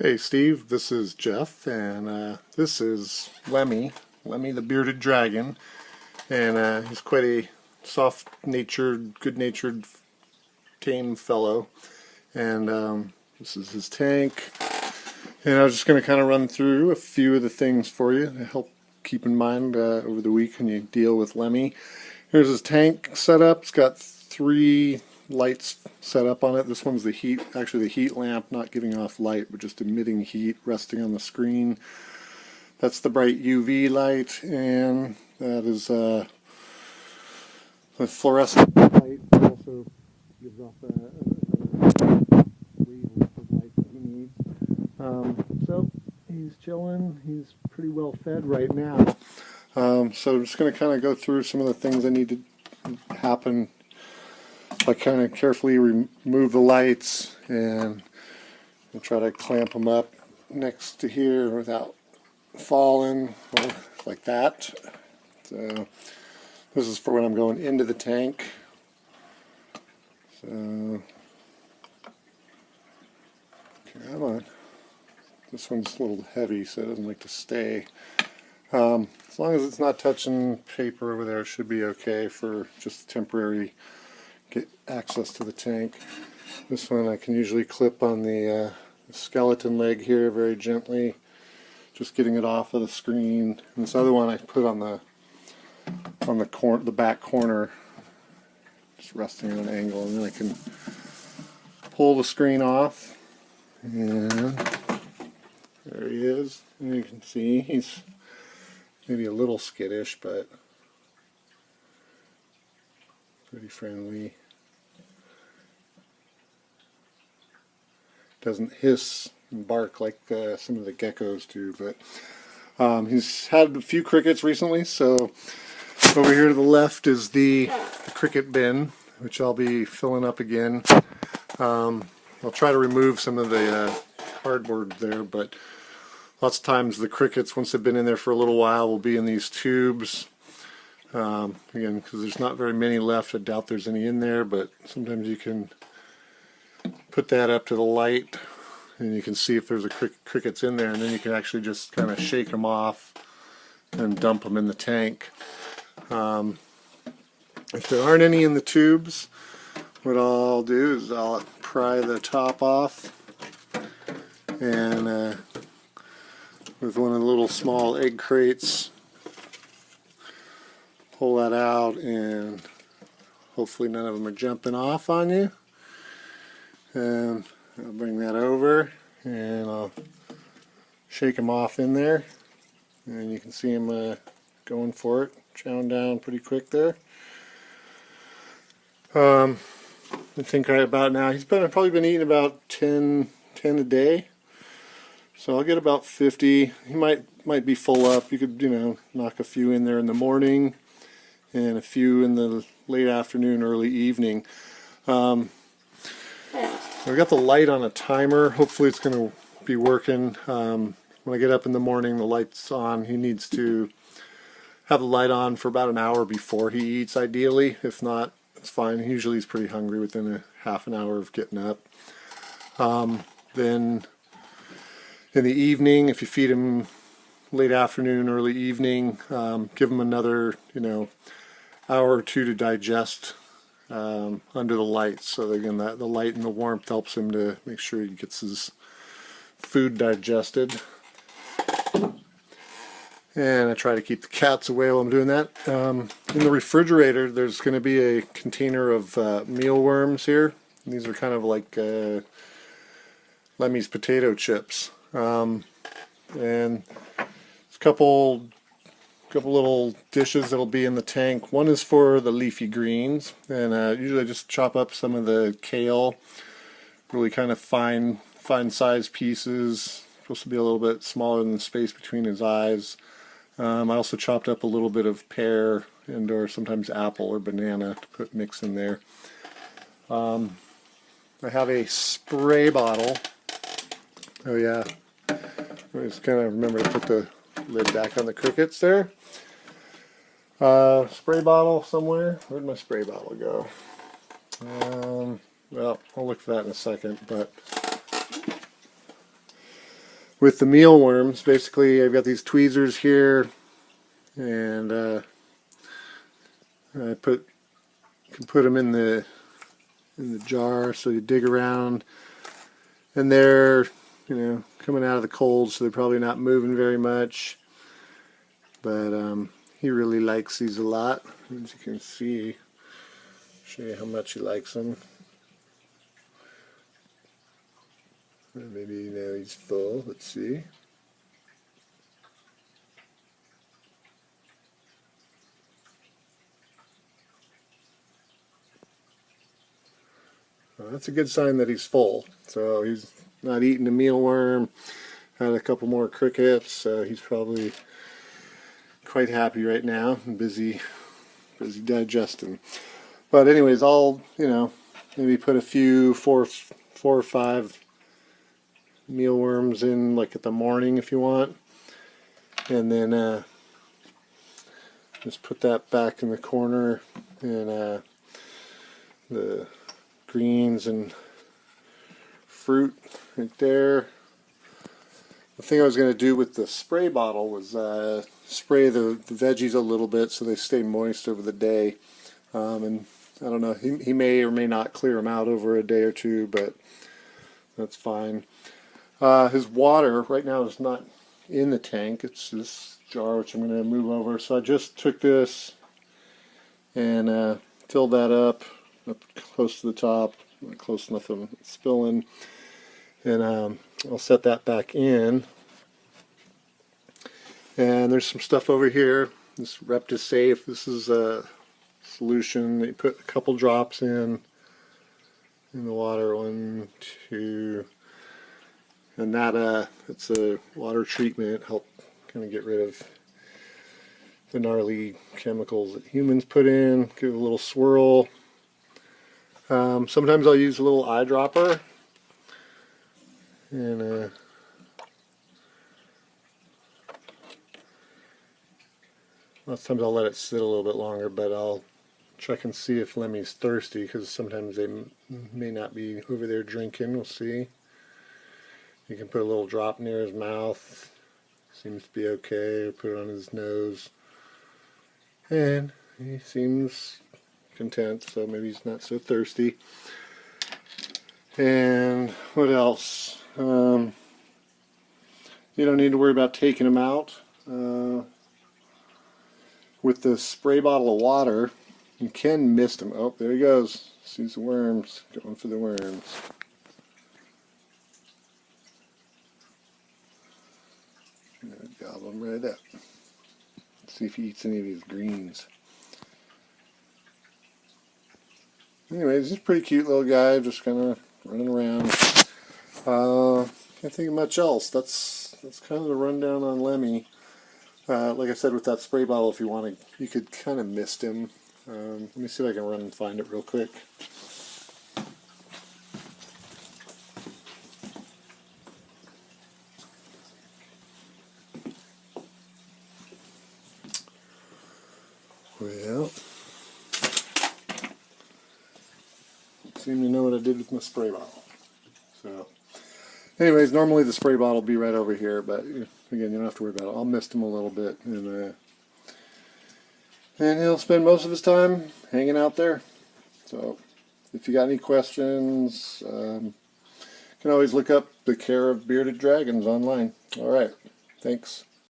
Hey Steve, this is Jeff, and this is Lemmy the bearded dragon, and he's quite a soft-natured, good-natured, tame fellow, and this is his tank, and I was just going to kind of run through a few of the things for you to help keep in mind over the week when you deal with Lemmy. Here's his tank setup. It's got 3 lights set up on it. This one's the heat, actually the heat lamp, not giving off light, but just emitting heat, resting on the screen. That's the bright UV light, and that is a fluorescent light. It also gives off a wavelength of light that he needs. So he's chilling. He's pretty well fed right now. So I'm just going to kind of go through some of the things that need to happen. I kind of carefully remove the lights and I'll try to clamp them up next to here without falling, like that. So this is for when I'm going into the tank. So come on. This one's a little heavy, so it doesn't like to stay. As long as it's not touching paper over there, it should be okay for just temporary get access to the tank. This one I can usually clip on the skeleton leg here very gently, just getting it off of the screen. And this other one I put on the back corner, just resting at an angle, and then I can pull the screen off. And there he is. And you can see he's maybe a little skittish, but pretty friendly. Doesn't hiss and bark like some of the geckos do, but he's had a few crickets recently. So over here to the left is the cricket bin, which I'll be filling up again. I'll try to remove some of the cardboard there, but lots of times the crickets, once they've been in there for a little while, will be in these tubes. Again, because there's not very many left. I doubt there's any in there, but sometimes you can put that up to the light and you can see if there's a crickets in there, and then you can actually just kind of shake them off and dump them in the tank. If there aren't any in the tubes, what I'll do is I'll pry the top off, and with one of the little small egg crates, pull that out, and hopefully none of them are jumping off on you. And I'll bring that over and I'll shake them off in there, and you can see him going for it, chowing down pretty quick there. I think right about now he's probably been eating about 10 a day. So I'll get about 50. He might be full up. You could, knock a few in there in the morning and a few in the late afternoon, early evening. I've got the light on a timer. Hopefully it's going to be working. When I get up in the morning, the light's on. He needs to have the light on for about an hour before he eats, ideally. If not, it's fine. Usually he's pretty hungry within a half an hour of getting up. Then in the evening, if you feed him late afternoon, early evening, give him another, hour or two to digest under the lights. So again, the light and the warmth helps him to make sure he gets his food digested. And I try to keep the cats away while I'm doing that. In the refrigerator, there's going to be a container of mealworms here. And these are kind of like Lemmy's potato chips. And there's a couple little dishes that'll be in the tank. One is for the leafy greens, and usually I just chop up some of the kale, really kind of fine size pieces. Supposed to be a little bit smaller than the space between his eyes. I also chopped up a little bit of pear or sometimes apple or banana to mix in there. I have a spray bottle. Oh yeah, I just kind of remember to put the lid back on the crickets there. Spray bottle somewhere. Where'd my spray bottle go? Well, I'll look for that in a second, but with the mealworms, basically I've got these tweezers here, and I can put them in the jar, so you dig around, and they're, you know, coming out of the cold, so they're probably not moving very much, but he really likes these a lot, as you can see. Show you how much he likes them. Maybe now he's full. Let's see. Well, that's a good sign that he's full. So he's not eating a mealworm. Had a couple more crickets, so he's probably quite happy right now and busy digesting. But anyways, I'll, you know, maybe put a few four or five mealworms in, like at the morning if you want, and then just put that back in the corner, and the greens and fruit right there. The thing I was going to do with the spray bottle was spray the veggies a little bit so they stay moist over the day, and I don't know, he may or may not clear them out over a day or two, but that's fine. His water right now is not in the tank. It's this jar, which I'm going to move over. So I just took this and filled that up close to the top, not close enough to spilling, and I'll set that back in. And there's some stuff over here. This Reptisafe. This is a solution. They put a couple drops in the water. 1, 2. And that it's a water treatment, help kind of get rid of the gnarly chemicals that humans put in. Give it a little swirl. Sometimes I'll use a little eyedropper, and lots of times I'll let it sit a little bit longer, but I'll check and see if Lemmy's thirsty, because sometimes they may not be over there drinking. We'll see. You can put a little drop near his mouth. Seems to be okay. Or put it on his nose. And he seems content, so maybe he's not so thirsty. And what else? You don't need to worry about taking him out. With the spray bottle of water, you can mist him. Oh, there he goes. Sees the worms. Going for the worms. Gobble him right up. Let's see if he eats any of these greens. Anyways, he's a pretty cute little guy, just kind of running around. Can't think of much else. That's kind of the rundown on Lemmy. Like I said, with that spray bottle, if you wanted, you could kind of mist him. Let me see if I can run and find it real quick. Well, seem to know what I did with my spray bottle. So, anyways, normally the spray bottle will be right over here, but again, you don't have to worry about it. I'll mist him a little bit, and he'll spend most of his time hanging out there. So, if you got any questions, you can always look up The Care of Bearded Dragons online. All right, thanks.